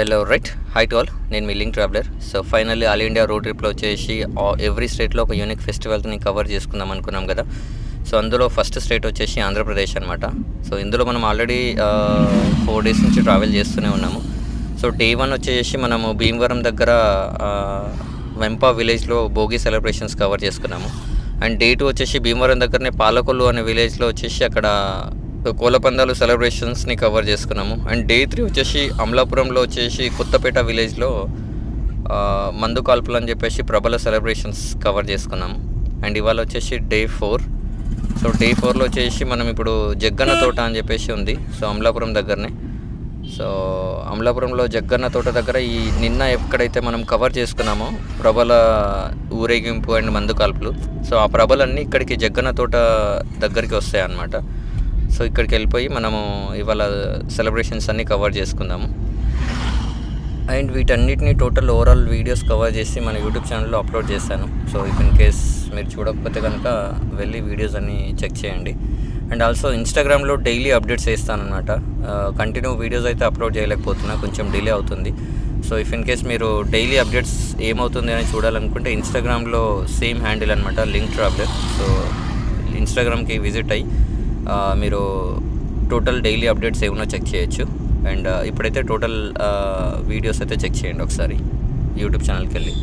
Hello right hi to all, నేను మీ link traveller. So finally all India road ట్రిప్లో వచ్చేసి ఎవ్రీ స్టేట్లో ఒక యూనిక్ ఫెస్టివల్ని కవర్ చేసుకుందాం అనుకున్నాం కదా. సో అందులో ఫస్ట్ స్టేట్ వచ్చేసి ఆంధ్రప్రదేశ్ అనమాట. సో ఇందులో మనం ఆల్రెడీ 4 days నుంచి ట్రావెల్ చేస్తూనే ఉన్నాము. సో డే 1 వచ్చేసి మనము భీమవరం దగ్గర వెంపా విలేజ్లో భోగి సెలబ్రేషన్స్ కవర్ చేసుకున్నాము. అండ్ డే 2 వచ్చేసి భీమవరం దగ్గరనే పాలకొల్లు అనే విలేజ్లో వచ్చేసి అక్కడ కోలపందాలు సెలబ్రేషన్స్ని కవర్ చేసుకున్నాము. అండ్ డే 3 వచ్చేసి అమలాపురంలో వచ్చేసి కొత్తపేట విలేజ్లో మందు కాల్పులు అని చెప్పేసి ప్రబల సెలబ్రేషన్స్ కవర్ చేసుకున్నాము. అండ్ ఇవాళ వచ్చేసి డే 4. సో డే 4లో వచ్చేసి మనం ఇప్పుడు జగ్గన్న తోట అని చెప్పేసి ఉంది. సో అమలాపురం దగ్గరనే. సో అమలాపురంలో జగ్గన్న తోట దగ్గర ఈ నిన్న ఎక్కడైతే మనం కవర్ చేసుకున్నామో ప్రబల ఊరేగింపు అండ్ మందు కాల్పులు, సో ఆ ప్రభలన్నీ ఇక్కడికి జగ్గన్న తోట దగ్గరికి వస్తాయి అన్నమాట. సో ఇక్కడికి వెళ్ళిపోయి మనము ఇవాళ సెలబ్రేషన్స్ అన్నీ కవర్ చేసుకుందాము. అండ్ వీటన్నిటిని టోటల్ ఓవరాల్ వీడియోస్ కవర్ చేసి మన యూట్యూబ్ ఛానల్లో అప్లోడ్ చేశాను. సో ఇఫ్ ఇన్ కేస్ మీరు చూడకపోతే కనుక వెళ్ళి వీడియోస్ అన్నీ చెక్ చేయండి. అండ్ ఆల్సో ఇన్స్టాగ్రామ్లో డైలీ అప్డేట్స్ చేస్తానన్నమాట. కంటిన్యూ వీడియోస్ అయితే అప్లోడ్ చేయలేకపోతున్నా, కొంచెం డిలే అవుతుంది. సో ఇఫ్ ఇన్ కేస్ మీరు డైలీ అప్డేట్స్ ఏమవుతుంది అని చూడాలనుకుంటే ఇన్స్టాగ్రామ్లో సేమ్ హ్యాండిల్ అనమాట, లింక్ ట్రావెలర్. సో ఇన్స్టాగ్రామ్కి విజిట్ అయ్యి మీరు టోటల్ డైలీ అప్డేట్స్ ఏమన్నా చెక్ చేయొచ్చు. అండ్ ఇప్పుడైతే టోటల్ వీడియోస్ అయితే చెక్ చేయండి ఒకసారి యూట్యూబ్ ఛానల్కి వెళ్ళి.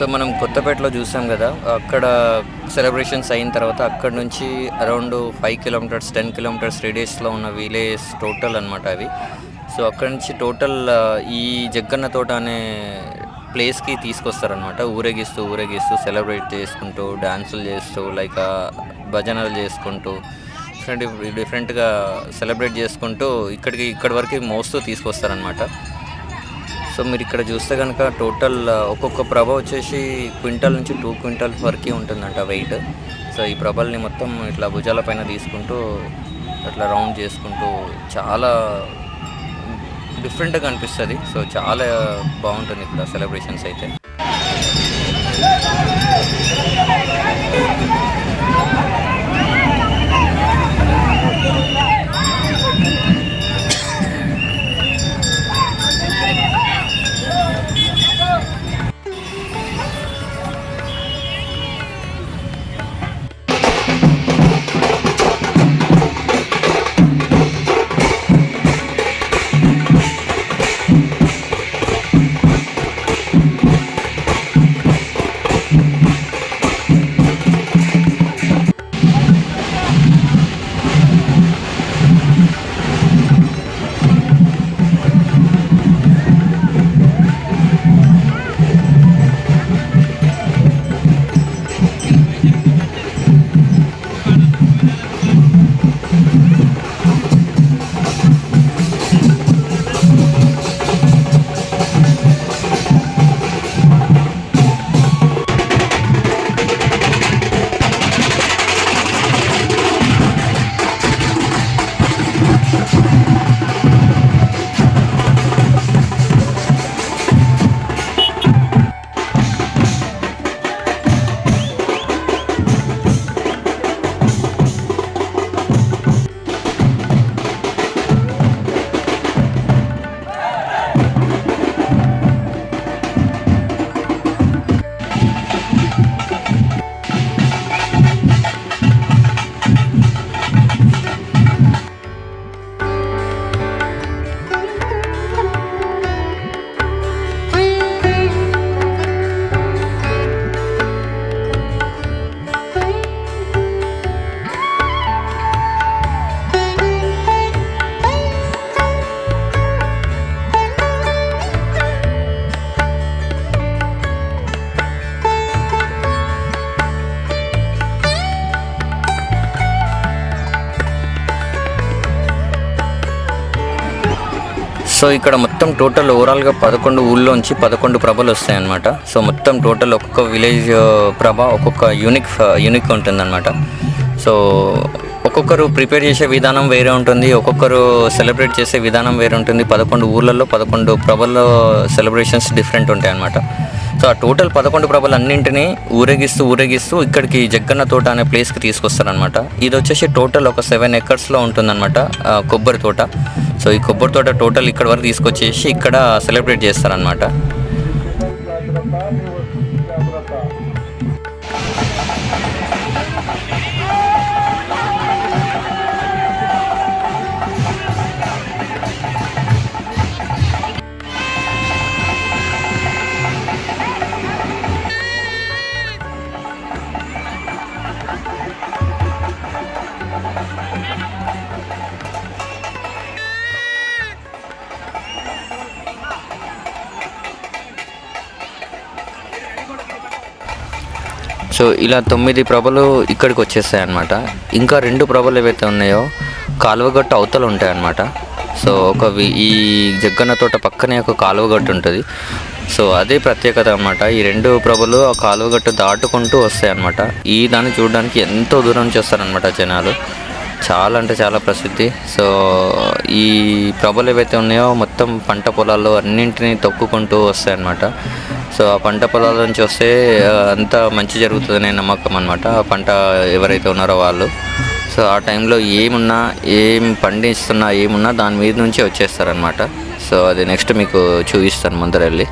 సో మనం కొత్తపేటలో చూసాం కదా, అక్కడ సెలబ్రేషన్స్ అయిన తర్వాత అక్కడ నుంచి అరౌండ్ 5 kilometers 10 kilometers రేడియస్లో ఉన్న విలేజ్ టోటల్ అనమాట అవి. సో అక్కడ నుంచి టోటల్ ఈ జగ్గన్న తోట అనే ప్లేస్కి తీసుకొస్తారనమాట. ఊరేగిస్తూ సెలబ్రేట్ చేసుకుంటూ డ్యాన్సులు చేస్తూ లైక్ భజనలు చేసుకుంటూ డిఫరెంట్గా సెలబ్రేట్ చేసుకుంటూ ఇక్కడి వరకు మోస్తూ తీసుకొస్తారనమాట. సో మీరు ఇక్కడ చూస్తే కనుక టోటల్ ఒక్కొక్క ప్రభ వచ్చేసి క్వింటల్ నుంచి 2 quintals వరకు ఉంటుందంట వెయిట్. సో ఈ ప్రభల్ని మొత్తం ఇట్లా భుజాల పైన తీసుకుంటూ అట్లా రౌండ్ చేసుకుంటూ చాలా డిఫరెంట్గా అనిపిస్తుంది. సో చాలా బాగుంటుంది ఇక్కడ సెలబ్రేషన్స్ అయితే. సో ఇక్కడ మొత్తం టోటల్ ఓవరాల్గా 11 ఊళ్ళోంచి 11 ప్రభలు వస్తాయన్నమాట. సో మొత్తం టోటల్ ఒక్కొక్క విలేజ్ ప్రభ ఒక్కొక్క యూనిక్ ఉంటుందన్నమాట. సో ఒక్కొక్కరు ప్రిపేర్ చేసే విధానం వేరే ఉంటుంది, ఒక్కొక్కరు సెలబ్రేట్ చేసే విధానం వేరే ఉంటుంది. 11 ఊళ్ళల్లో 11 ప్రభల సెలబ్రేషన్స్ డిఫరెంట్ ఉంటాయి అన్నమాట. సో ఆ టోటల్ 11 ప్రభలు అన్నింటినీ ఊరేగిస్తూ ఇక్కడికి జగ్గన్న తోట అనే ప్లేస్కి తీసుకొస్తారనమాట. ఇది వచ్చేసి టోటల్ ఒక 7 ఎకర్స్లో ఉంటుందన్నమాట కొబ్బరి తోట. సో ఈ కొబ్బరి తోట టోటల్ ఇక్కడ వరకు తీసుకొచ్చేసి ఇక్కడ సెలబ్రేట్ చేస్తారనమాట. సో ఇలా 9 ప్రభలు ఇక్కడికి వచ్చేస్తాయి అన్నమాట. ఇంకా 2 ప్రభలు ఏవైతే ఉన్నాయో కాలువగట్టు అవతల ఉంటాయి అన్నమాట. సో ఈ జగ్గన్న తోట పక్కనే ఒక కాలువగట్టు ఉంటుంది. సో అదే ప్రత్యేకత అన్నమాట. ఈ 2 ప్రభలు ఆ కాలువగట్టు దాటుకుంటూ వస్తాయి అన్నమాట. ఈ దాన్ని చూడడానికి ఎంతో దూరం నుంచి వస్తారనమాట జనాలు. చాలా అంటే చాలా ప్రసిద్ధి. సో ఈ ప్రభలు ఏవైతే ఉన్నాయో మొత్తం పంట పొలాల్లో అన్నింటినీ తొక్కుకుంటూ వస్తాయన్నమాట. సో ఆ పంట పొలాల నుంచి వస్తే అంతా మంచి జరుగుతుందనే నమ్మకం అనమాట ఆ పంట ఎవరైతే ఉన్నారో వాళ్ళు. సో ఆ టైంలో ఏం పండిస్తున్నా ఏమున్నా దాని మీద నుంచి వచ్చేస్తారనమాట. సో అది నెక్స్ట్ మీకు చూపిస్తాను ముందర వెళ్ళి.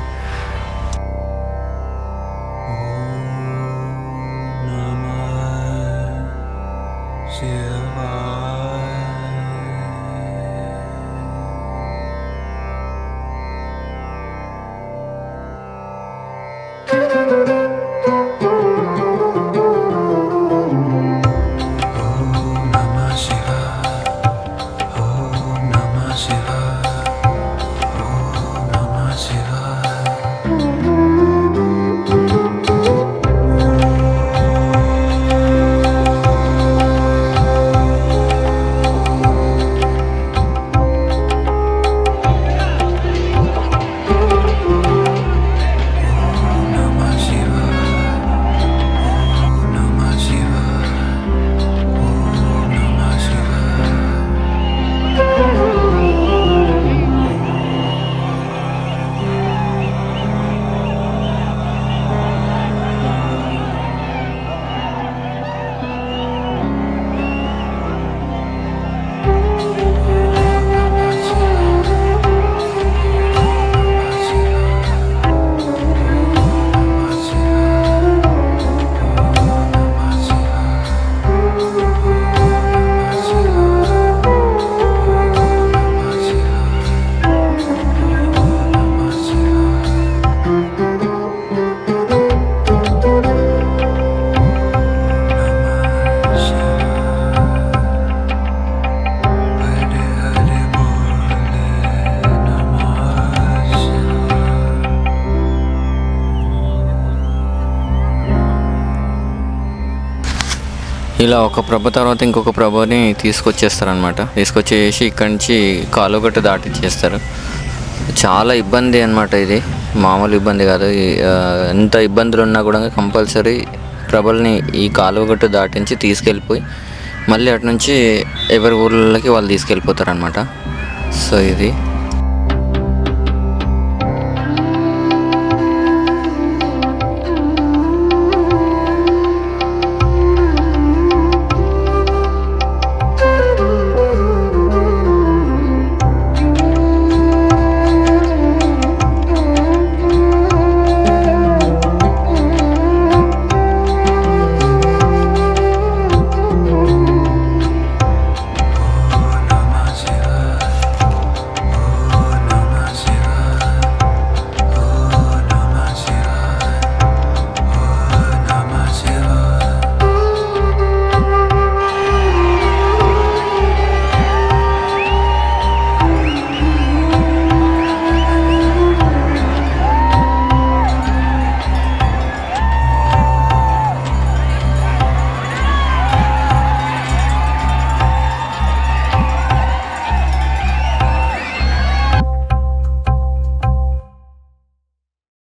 ఇలా ఒక ప్రభ తర్వాత ఇంకొక ప్రభని తీసుకొచ్చేస్తారనమాట. తీసుకొచ్చేసి ఇక్కడి నుంచి కాలువగట్టు దాటిచ్చేస్తారు. చాలా ఇబ్బంది అనమాట, ఇది మామూలు ఇబ్బంది కాదు. ఎంత ఇబ్బందులు ఉన్నా కూడా కంపల్సరీ ప్రభల్ని ఈ కాలువగట్టు దాటించి తీసుకెళ్ళిపోయి మళ్ళీ అటు నుంచి ఎవరి ఊళ్ళకి వాళ్ళు తీసుకెళ్ళిపోతారనమాట. సో ఇది